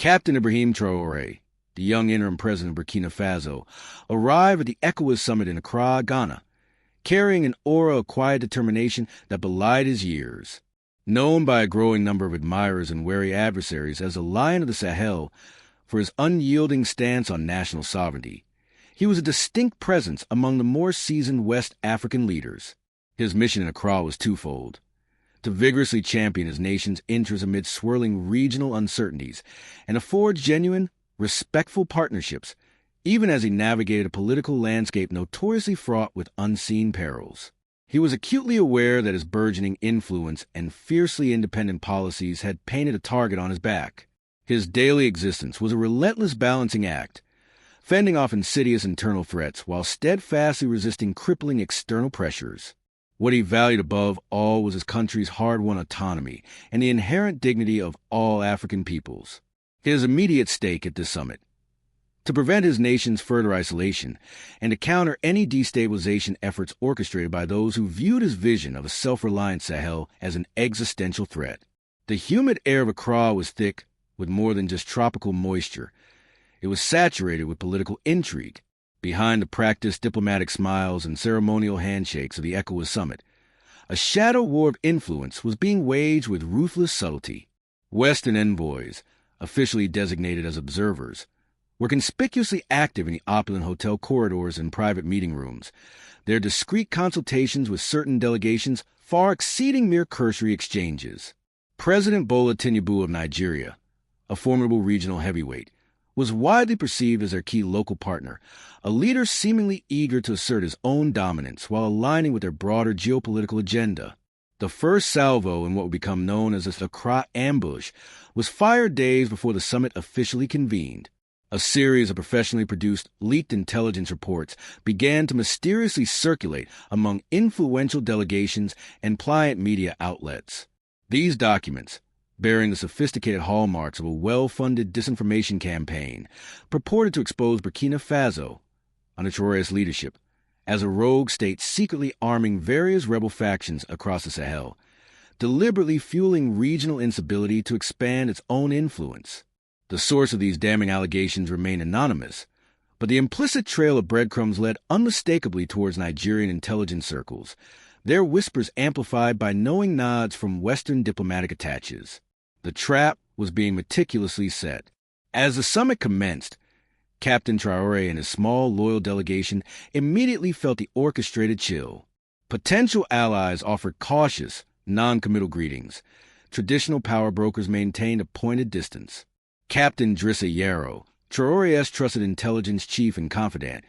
Captain Ibrahim Traoré, the young interim president of Burkina Faso, arrived at the ECOWAS summit in Accra, Ghana, carrying an aura of quiet determination that belied his years. Known by a growing number of admirers and wary adversaries as the Lion of the Sahel for his unyielding stance on national sovereignty, he was a distinct presence among the more seasoned West African leaders. His mission in Accra was twofold: to vigorously champion his nation's interests amid swirling regional uncertainties, and to forge genuine, respectful partnerships, even as he navigated a political landscape notoriously fraught with unseen perils. He was acutely aware that his burgeoning influence and fiercely independent policies had painted a target on his back. His daily existence was a relentless balancing act, fending off insidious internal threats while steadfastly resisting crippling external pressures. What he valued above all was his country's hard-won autonomy and the inherent dignity of all African peoples. His immediate stake at this summit: to prevent his nation's further isolation and to counter any destabilization efforts orchestrated by those who viewed his vision of a self-reliant Sahel as an existential threat. The humid air of Accra was thick with more than just tropical moisture. It was saturated with political intrigue. Behind the practiced diplomatic smiles and ceremonial handshakes of the ECOWAS summit, a shadow war of influence was being waged with ruthless subtlety. Western envoys, officially designated as observers, were conspicuously active in the opulent hotel corridors and private meeting rooms, their discreet consultations with certain delegations far exceeding mere cursory exchanges. President Bola Tinubu of Nigeria, a formidable regional heavyweight, was widely perceived as their key local partner, a leader seemingly eager to assert his own dominance while aligning with their broader geopolitical agenda. The first salvo in what would become known as the Accra ambush was fired days before the summit officially convened. A series of professionally produced leaked intelligence reports began to mysteriously circulate among influential delegations and pliant media outlets. These documents, bearing the sophisticated hallmarks of a well-funded disinformation campaign, purported to expose Burkina Faso, under Traoré's leadership, as a rogue state secretly arming various rebel factions across the Sahel, deliberately fueling regional instability to expand its own influence. The source of these damning allegations remained anonymous, but the implicit trail of breadcrumbs led unmistakably towards Nigerian intelligence circles, their whispers amplified by knowing nods from Western diplomatic attaches. The trap was being meticulously set. As the summit commenced, Captain Traoré and his small, loyal delegation immediately felt the orchestrated chill. Potential allies offered cautious, non-committal greetings. Traditional power brokers maintained a pointed distance. Captain Drissa Yarrow, Traoré's trusted intelligence chief and confidant,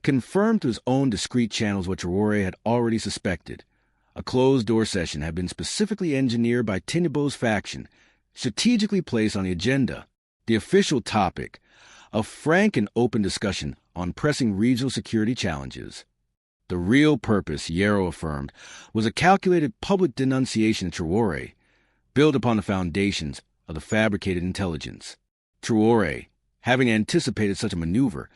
confirmed through his own discreet channels what Traoré had already suspected. A closed-door session had been specifically engineered by Tinubu's faction, strategically placed on the agenda. The official topic: a frank and open discussion on pressing regional security challenges. The real purpose, Yarrow affirmed, was a calculated public denunciation of Traoré, built upon the foundations of the fabricated intelligence. Traoré, having anticipated such a maneuver,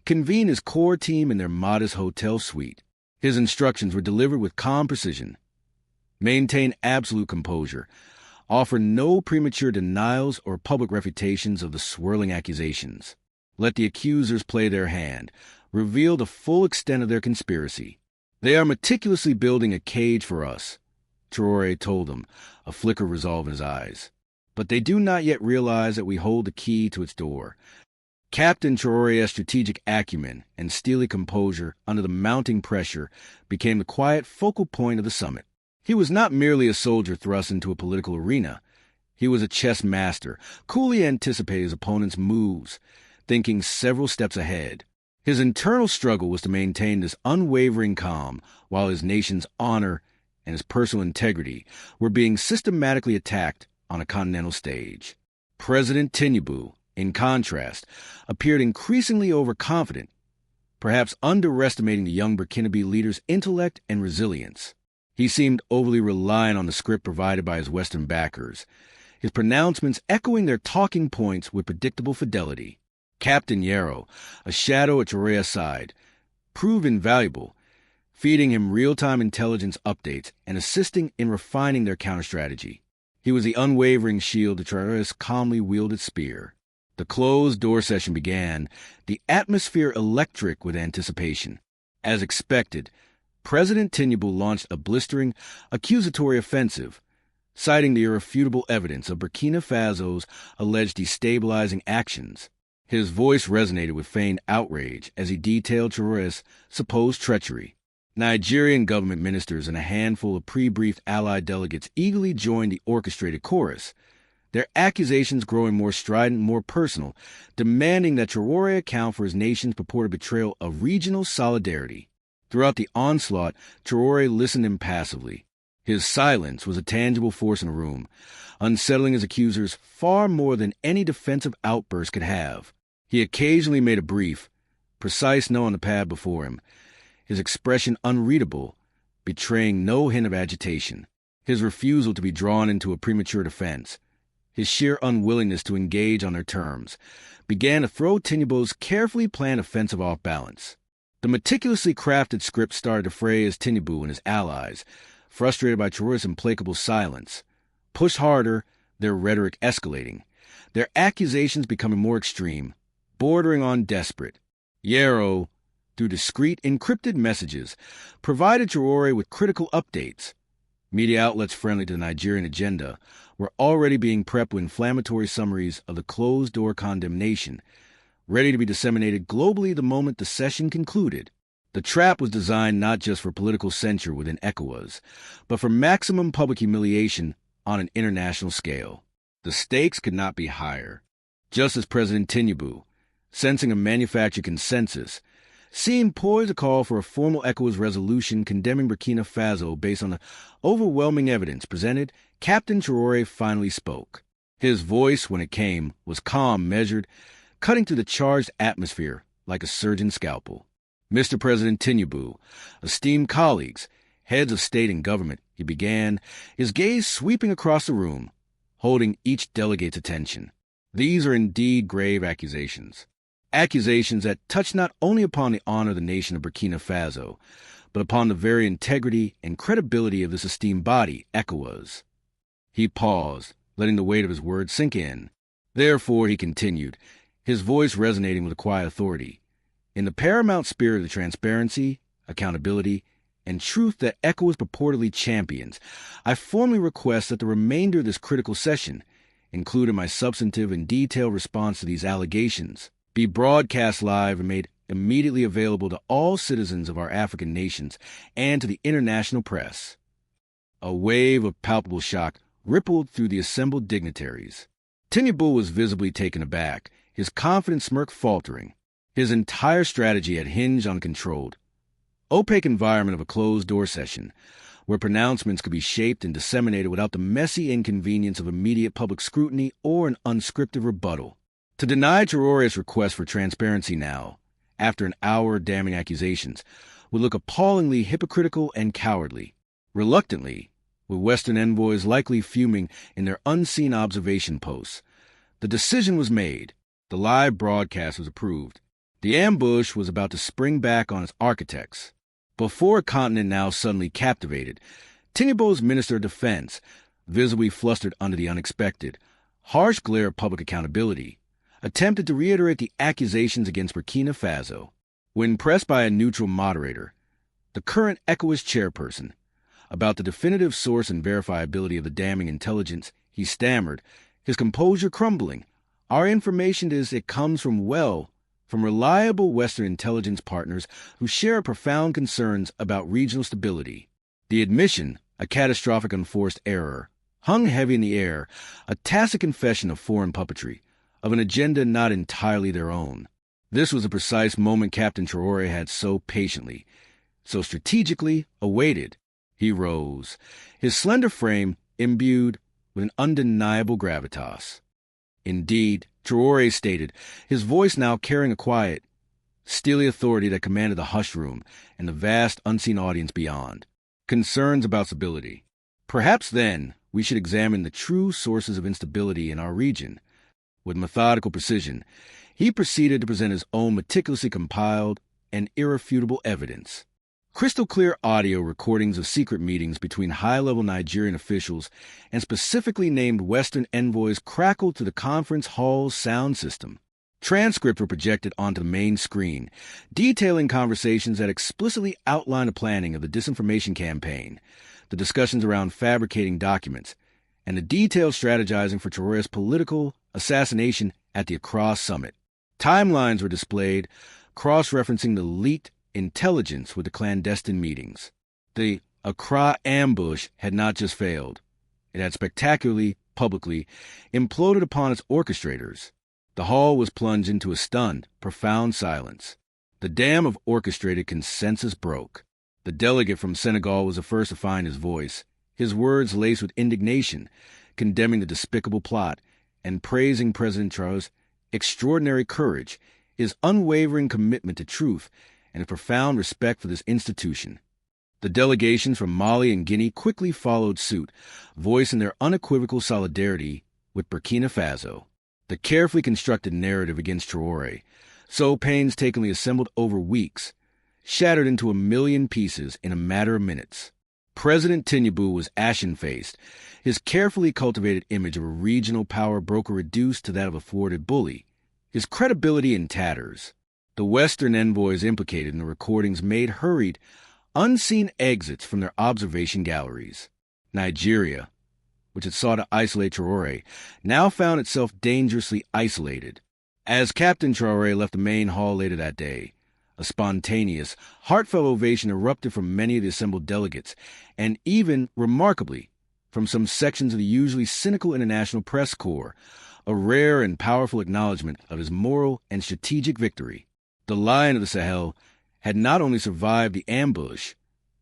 convened his core team in their modest hotel suite. His instructions were delivered with calm precision. Maintain absolute composure. Offer no premature denials or public refutations of the swirling accusations. Let the accusers play their hand. Reveal the full extent of their conspiracy. They are meticulously building a cage for us, Traoré told them, a flicker of resolve in his eyes. But they do not yet realize that we hold the key to its door. Captain Traoré's strategic acumen and steely composure under the mounting pressure became the quiet focal point of the summit. He was not merely a soldier thrust into a political arena. He was a chess master, coolly anticipating his opponent's moves, thinking several steps ahead. His internal struggle was to maintain this unwavering calm while his nation's honor and his personal integrity were being systematically attacked on a continental stage. President Tinubu, in contrast, appeared increasingly overconfident, perhaps underestimating the young Burkinabe leader's intellect and resilience. He seemed overly reliant on the script provided by his Western backers, his pronouncements echoing their talking points with predictable fidelity. Captain Yarrow, a shadow at Traoré's side, proved invaluable, feeding him real-time intelligence updates and assisting in refining their counter-strategy. He was the unwavering shield to Traoré's calmly wielded spear. The closed-door session began, the atmosphere electric with anticipation. As expected, President Tinubu launched a blistering, accusatory offensive, citing the irrefutable evidence of Burkina Faso's alleged destabilizing actions. His voice resonated with feigned outrage as he detailed Traoré's supposed treachery. Nigerian government ministers and a handful of pre-briefed allied delegates eagerly joined the orchestrated chorus, their accusations growing more strident and more personal, demanding that Traoré account for his nation's purported betrayal of regional solidarity. Throughout the onslaught, Traoré listened impassively. His silence was a tangible force in the room, unsettling his accusers far more than any defensive outburst could have. He occasionally made a brief, precise no on the pad before him, his expression unreadable, betraying no hint of agitation. His refusal to be drawn into a premature defense, his sheer unwillingness to engage on their terms, began to throw Tinubu's carefully planned offensive off balance. The meticulously crafted script started to fray as Tinubu and his allies, frustrated by Traoré's implacable silence, pushed harder, their rhetoric escalating, their accusations becoming more extreme, bordering on desperate. Yarrow, through discreet, encrypted messages, provided Traoré with critical updates. Media outlets friendly to the Nigerian agenda were already being prepped with inflammatory summaries of the closed-door condemnation, ready to be disseminated globally the moment the session concluded. The trap was designed not just for political censure within ECOWAS, but for maximum public humiliation on an international scale. The stakes could not be higher. Just as President Tinubu, sensing a manufactured consensus, seemed poised to call for a formal ECOWAS resolution condemning Burkina Faso based on the overwhelming evidence presented, Captain Traoré finally spoke. His voice, when it came, was calm, measured, cutting through the charged atmosphere like a surgeon's scalpel. Mr. President Tinubu, esteemed colleagues, heads of state and government, he began, his gaze sweeping across the room, holding each delegate's attention. These are indeed grave accusations. Accusations that touch not only upon the honor of the nation of Burkina Faso, but upon the very integrity and credibility of this esteemed body, ECOWAS. He paused, letting the weight of his words sink in. Therefore, he continued, his voice resonating with a quiet authority. In the paramount spirit of the transparency, accountability, and truth that ECOWAS purportedly champions, I formally request that the remainder of this critical session, including my substantive and detailed response to these allegations, be broadcast live and made immediately available to all citizens of our African nations and to the international press. A wave of palpable shock rippled through the assembled dignitaries. Tinubu was visibly taken aback, his confident smirk faltering. His entire strategy had hinged on a controlled, opaque environment of a closed-door session, where pronouncements could be shaped and disseminated without the messy inconvenience of immediate public scrutiny or an unscripted rebuttal. To deny Traoré's request for transparency now, after an hour of damning accusations, would look appallingly hypocritical and cowardly. Reluctantly, with Western envoys likely fuming in their unseen observation posts, the decision was made. The live broadcast was approved. The ambush was about to spring back on its architects. Before a continent now suddenly captivated, Tinubu's Minister of Defense, visibly flustered under the unexpected, harsh glare of public accountability, attempted to reiterate the accusations against Burkina Faso. When pressed by a neutral moderator, the current ECOWAS chairperson, about the definitive source and verifiability of the damning intelligence, he stammered, his composure crumbling. Our information is it comes from reliable Western intelligence partners who share profound concerns about regional stability. The admission, a catastrophic unforced error, hung heavy in the air, a tacit confession of foreign puppetry, of an agenda not entirely their own. This was the precise moment Captain Traoré had so patiently, so strategically awaited. He rose, his slender frame imbued with an undeniable gravitas. Indeed, Traoré stated, his voice now carrying a quiet, steely authority that commanded the hushed room and the vast unseen audience beyond. Concerns about stability. Perhaps then we should examine the true sources of instability in our region. With methodical precision, he proceeded to present his own meticulously compiled and irrefutable evidence. Crystal-clear audio recordings of secret meetings between high-level Nigerian officials and specifically named Western envoys crackled through the conference hall's sound system. Transcripts were projected onto the main screen, detailing conversations that explicitly outlined the planning of the disinformation campaign, the discussions around fabricating documents, and the detailed strategizing for Traoré's political assassination at the Accra summit. Timelines were displayed, cross-referencing the leaked intelligence with the clandestine meetings. The Accra ambush had not just failed. It had spectacularly, publicly, imploded upon its orchestrators. The hall was plunged into a stunned, profound silence. The dam of orchestrated consensus broke. The delegate from Senegal was the first to find his voice, his words laced with indignation, condemning the despicable plot and praising President Traoré's extraordinary courage, his unwavering commitment to truth, and a profound respect for this institution. The delegations from Mali and Guinea quickly followed suit, voicing their unequivocal solidarity with Burkina Faso. The carefully constructed narrative against Traoré, so painstakingly assembled over weeks, shattered into 1,000,000 pieces in a matter of minutes. President Tinubu was ashen-faced, his carefully cultivated image of a regional power broker reduced to that of a thwarted bully, his credibility in tatters. The Western envoys implicated in the recordings made hurried, unseen exits from their observation galleries. Nigeria, which had sought to isolate Traoré, now found itself dangerously isolated. As Captain Traoré left the main hall later that day, a spontaneous, heartfelt ovation erupted from many of the assembled delegates, and even, remarkably, from some sections of the usually cynical International Press Corps, a rare and powerful acknowledgement of his moral and strategic victory. The Lion of the Sahel had not only survived the ambush,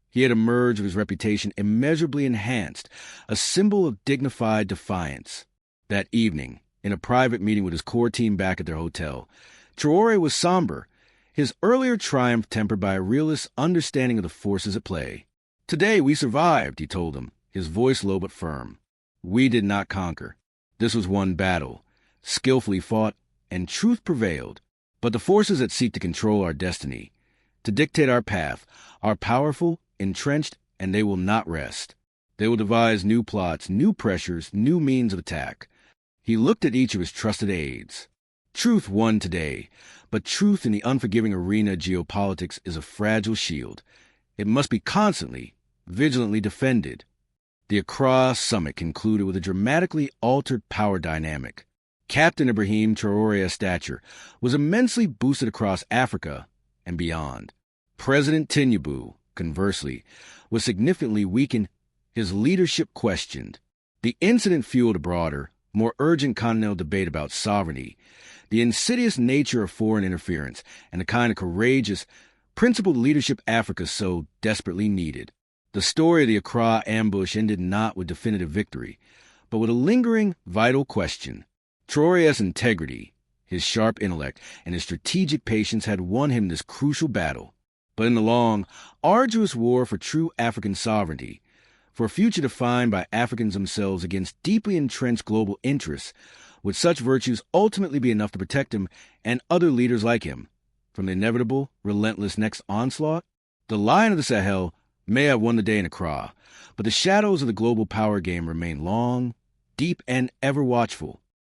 he had emerged with his reputation immeasurably enhanced, a symbol of dignified defiance. That evening, in a private meeting with his core team back at their hotel, Traoré was somber, his earlier triumph tempered by a realist understanding of the forces at play. "Today we survived," he told them, his voice low but firm. "We did not conquer. This was one battle, skillfully fought, and truth prevailed. But the forces that seek to control our destiny, to dictate our path, are powerful, entrenched, and they will not rest. They will devise new plots, new pressures, new means of attack." He looked at each of his trusted aides. Truth won today, but truth in the unforgiving arena of geopolitics is a fragile shield. It must be constantly, vigilantly defended. The Accra summit concluded with a dramatically altered power dynamic. Captain Ibrahim Traoré's stature was immensely boosted across Africa and beyond. President Tinubu, conversely, was significantly weakened, his leadership questioned. The incident fueled a broader, more urgent continental debate about sovereignty, the insidious nature of foreign interference, and the kind of courageous, principled leadership Africa so desperately needed. The story of the Accra ambush ended not with definitive victory, but with a lingering, vital question. Traoré's integrity, his sharp intellect, and his strategic patience had won him this crucial battle. But in the long, arduous war for true African sovereignty, for a future defined by Africans themselves against deeply entrenched global interests, would such virtues ultimately be enough to protect him and other leaders like him from the inevitable, relentless next onslaught? The Lion of the Sahel may have won the day in Accra, but the shadows of the global power game remain long, deep, and ever watchful.